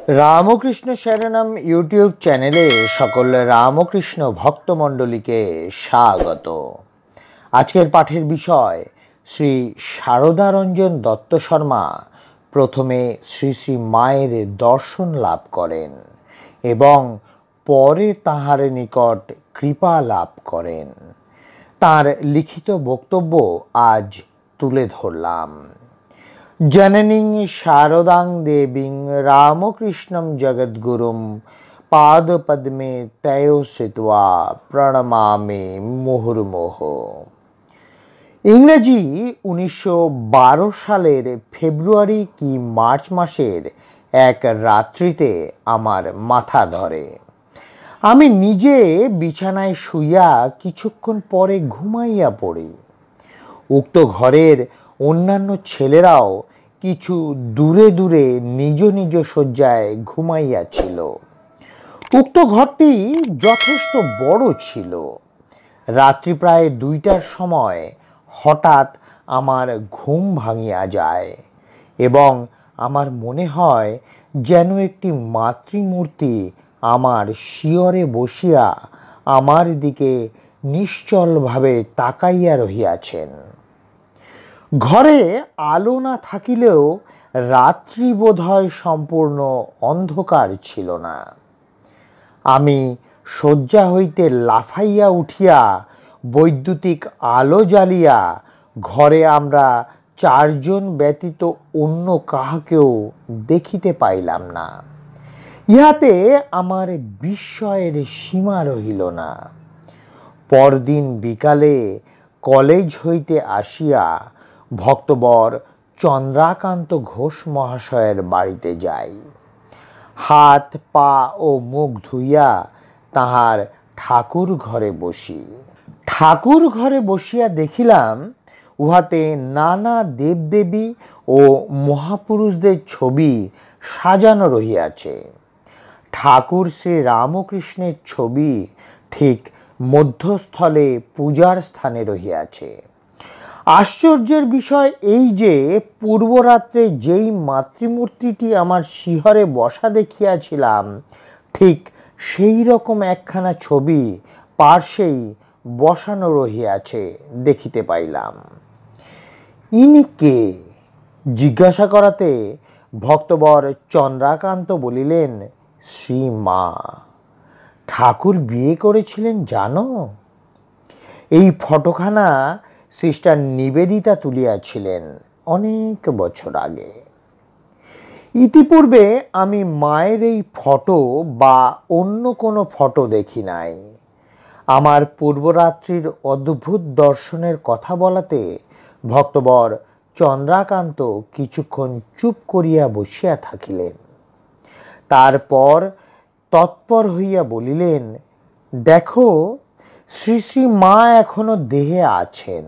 Ramakrishna শরণম YouTube চ্যানেলে সকল রামকৃষ্ণ ভক্তমণ্ডলীকে স্বাগত। আজকের পাঠের বিষয় শ্রী শারদারঞ্জন দত্ত শর্মা প্রথমে শ্রী শ্রী মায়ের দর্শন লাভ করেন এবং পরে তাঁহার নিকট কৃপা লাভ করেন। তাঁর লিখিত বক্তব্য আজ তুলে ধরলাম। জননীং শারদাং দেবীং রামকৃষ্ণম জগদ্গুরুম পাদপদ্মে তয়ো শ্রিত্বা প্রণমামি মুহুর্মুহুঃ। ইংরেজি 1912 সালের ফেব্রুয়ারি কি মার্চ মাসের এক রাত্রিতে আমার মাথা ধরে। আমি নিজে বিছানায় শুইয়া কিছুক্ষণ পরে ঘুমাইয়া পড়ি। উক্ত ঘরের অন্যান্য ছেলেরাও কিছু দূরে দূরে নিজ নিজ শয্যায় ঘুমাইয়াছিল। উক্ত ঘরটি যথেষ্ট বড় ছিল। রাত্রি প্রায় 2টার সময় হঠাৎ আমার ঘুম ভাঙিয়া যায় এবং আমার মনে হয় যেন একটি মাতৃমূর্তি আমার শিয়রে বসিয়া আমার দিকে নিশ্চলভাবে তাকাইয়া রহিয়াছেন। ঘরে আলো না থাকিলেও রাত্রি বোধহয় সম্পূর্ণ অন্ধকার ছিল না। আমি শয্যা হইতে লাফাইয়া উঠিয়া বৈদ্যুতিক আলো জ্বালিয়া ঘরে আমরা 4 জন ব্যতীত অন্য কাহাকেও দেখিতে পাইলাম না। ইহাতে আমার বিস্ময়ের সীমা রহিল না। পরদিন বিকালে কলেজ হইতে আসিয়া ভক্তবর চন্দ্রাকান্ত ঘোষ মহাশয়ের বাড়িতে যাই। হাত পা ও মুখ ধুইয়া তাহার ঠাকুর ঘরে বসি। ঠাকুর ঘরে বসিয়া দেখিলাম উহাতে নানা দেবদেবী ও মহাপুরুষদের ছবি সাজানো রহিয়াছে। ঠাকুর শ্রী রামকৃষ্ণের ছবি ঠিক মধ্যস্থলে পূজার স্থানে রহিয়াছে। আশ্চর্যের বিষয় এই যে পূর্বরাত্রে যেই মাতৃমূর্তিটি আমার শিহরে বসা দেখিয়াছিলাম ঠিক সেই রকম একখানা ছবি পার্শ্বেই বসানো রহিয়াছে দেখিতে পাইলাম। ইনি কে জিজ্ঞাসা করাতে ভক্তবর চন্দ্রাকান্ত বলিলেন, শ্রী মা। ঠাকুর বিয়ে করেছিলেন জানো? এই ফটোখানা সিস্টার নিবেদিতা তুলিয়াছিলেন অনেক বছর আগে। ইতিপূর্বে আমি মায়ের এই ফটো বা অন্য কোনো ফটো দেখি নাই। আমার পূর্বরাত্রির অদ্ভুত দর্শনের কথা বলাতে ভক্তবর চন্দ্রাকান্ত কিছুক্ষণ চুপ করিয়া বসিয়া থাকিলেন। তারপর তৎপর হইয়া বলিলেন, দেখো শ্রী শ্রী মা এখনো দেহে আছেন।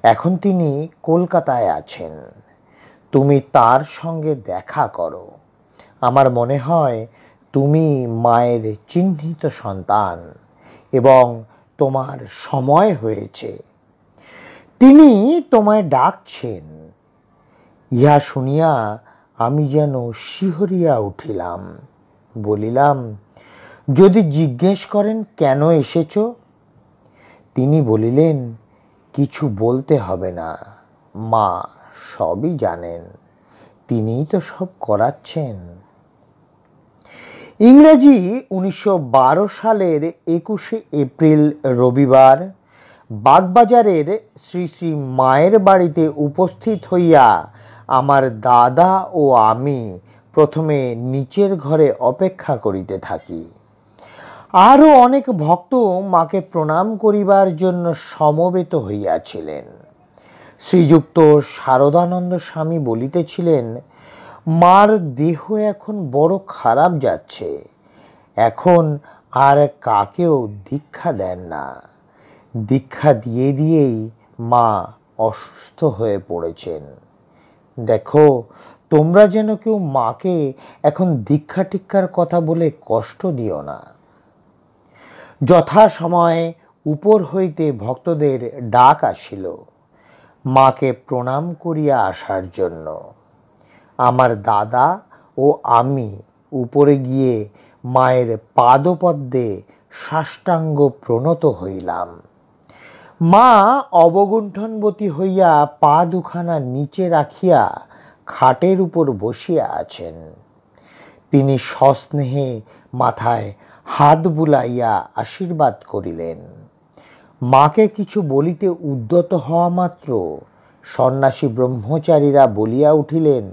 এখন তিনি কলকাতায় আছেন। তুমি তার সঙ্গে দেখা করো। আমার মনে হয় তুমি মায়ের চিহ্নিত সন্তান এবং তোমার সময় হয়েছে। তিনি তোমায় ডাকছেন। ইহা শুনিয়া আমি যেন শিহরিয়া উঠিলাম। বলিলাম, যদি জিজ্ঞেস করেন কেন এসেছ? তিনি বলিলেন, কিছু বলতে হবে না, মা সবই জানেন, তিনিই তো সব করাচ্ছেন। ইংরেজি 1912 সালের 21শে এপ্রিল রবিবার বাগবাজারের শ্রী শ্রী মায়ের বাড়িতে উপস্থিত হইয়া আমার দাদা ও আমি প্রথমে নিচের ঘরে অপেক্ষা করিতে থাকি। আরও অনেক ভক্ত মাকে প্রণাম করিবার জন্য সমবেত হইয়াছিলেন। শ্রীযুক্ত শারদানন্দ স্বামী বলিতেছিলেন, মার দেহ এখন বড় খারাপ যাচ্ছে। এখন আর কাকেও দীক্ষা দেন না। দীক্ষা দিয়ে দিয়েই মা অসুস্থ হয়ে পড়েছেন। দেখো তোমরা যেন কেউ মাকে এখন দীক্ষা টিক্ষার কথা বলে কষ্ট দিও না। যথাসময়ে উপর হইতে ভক্তদের ডাক আসিল মাকে প্রণাম করিয়া আসার জন্য। আমার দাদা ও আমি উপরে গিয়ে মায়ের পাদপদ্মে সাষ্টাঙ্গ প্রণত হইলাম। মা অবগুণ্ঠনবতী হইয়া পা দুখানা নিচে রাখিয়া খাটের উপর বসিয়া আছেন। তিনি সস্নেহে মাথায় হাত বুলাইয়া আশীর্বাদ করিলেন। মাকে কিছু বলিতে উদ্যত হওয়া মাত্র সন্ন্যাসী ব্রহ্মচারীরা বলিয়া উঠিলেন,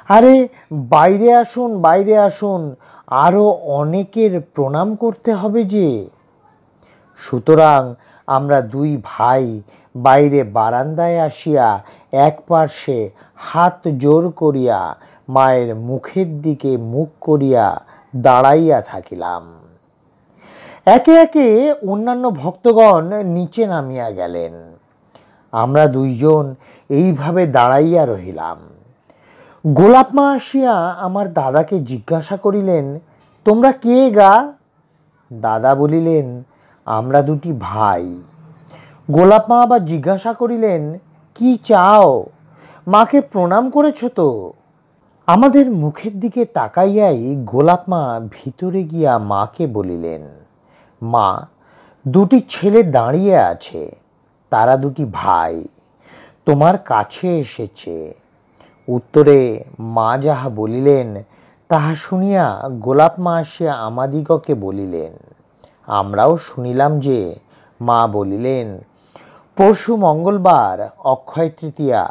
আরে বাইরে আসুন, বাইরে আসুন, আরও অনেকের প্রণাম করতে হবে যে। সুতরাং আমরা দুই ভাই বাইরে বারান্দায় আসিয়া এক পার্শ্বে হাত জোর করিয়া মায়ের মুখের দিকে মুখ করিয়া দাঁড়াইয়া থাকিলাম। একে একে অন্যান্য ভক্তগণ নিচে নামিয়া গেলেন। আমরা দুইজন এইভাবে দাঁড়াইয়া রহিলাম। গোলাপ মা আসিয়া আমার দাদাকে জিজ্ঞাসা করিলেন, তোমরা কে গা? দাদা বলিলেন, আমরা দুটি ভাই। গোলাপ মা আবার জিজ্ঞাসা করিলেন, কি চাও? মাকে প্রণাম করেছ তো? আমাদের মুখের দিকে তাকাইয়াই গোলাপ মা ভিতরে গিয়া মাকে বলিলেন, মা, দুটি ছেলে দাঁড়িয়ে আছে, তারা দুটি ভাই, তোমার কাছে এসেছে। উত্তরে মা যাহা বলিলেন তাহা শুনিয়া গোলাপ মা আসিয়া আমাদিগকে বলিলেন। আমরাও শুনিলাম যে মা বলিলেন, পরশু মঙ্গলবার অক্ষয় তৃতীয়া,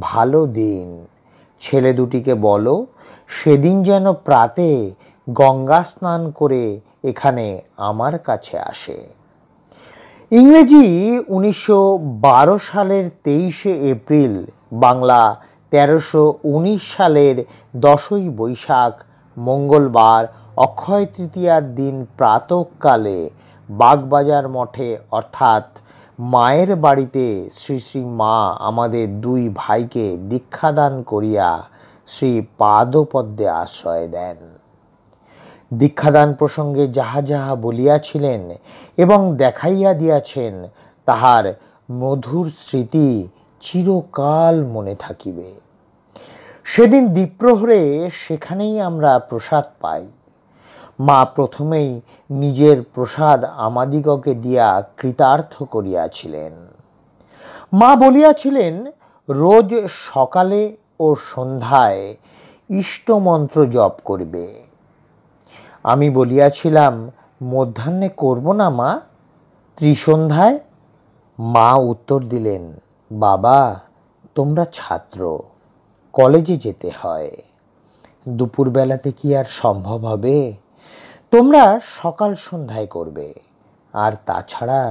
ভালো দিন। ছেলে দুটিকে বলো সেদিন যেন প্রাতে গঙ্গা স্নান করে এখানে আমার কাছে আসে। ইংরেজি 1912 সালের 23শে এপ্রিল, বাংলা 1319 সালের 10ই বৈশাখ, মঙ্গলবার অক্ষয় তৃতীয়ার দিন প্রাতঃকালে বাগবাজার মঠে অর্থাৎ মায়ের বাড়িতে শ্রী শ্রী মা আমাদের দুই ভাইকে দীক্ষাদান করিয়া শ্রী পাদপদ্মে আশ্রয় দেন। দীক্ষাদান প্রসঙ্গে যাহা যাহা বলিয়াছিলেন এবং দেখাইয়া দিয়াছেন তাহার মধুর স্মৃতি চিরকাল মনে থাকিবে। সেদিন দ্বীপ্রহরে সেখানেই আমরা প্রসাদ পাই। মা প্রথমেই নিজের প্রসাদ আমাদিগকে দিয়া কৃতার্থ করিয়াছিলেন। মা বলিয়াছিলেন, রোজ সকালে ও সন্ধ্যায় ইষ্টমন্ত্র জপ করবে। আমি বলিয়াছিলাম, মধ্যাহ্নে করব না মা, ত্রিসন্ধ্যায়? মা উত্তর দিলেন, বাবা, তোমরা ছাত্র, কলেজে যেতে হয়, দুপুরবেলাতে কি আর সম্ভব হবে? তোমরা সকাল সন্ধ্যায় করবে, আর তাছাড়া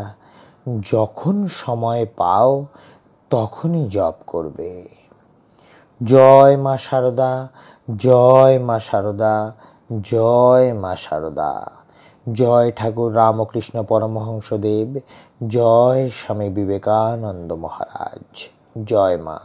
যখন সময় পাও তখনই জপ করবে। জয় মা শারদা, জয় মা শারদা, জয় মা শারদা। জয় ঠাকুর রামকৃষ্ণ পরমহংসদেব, জয় স্বামী বিবেকানন্দ মহারাজ। জয় মা।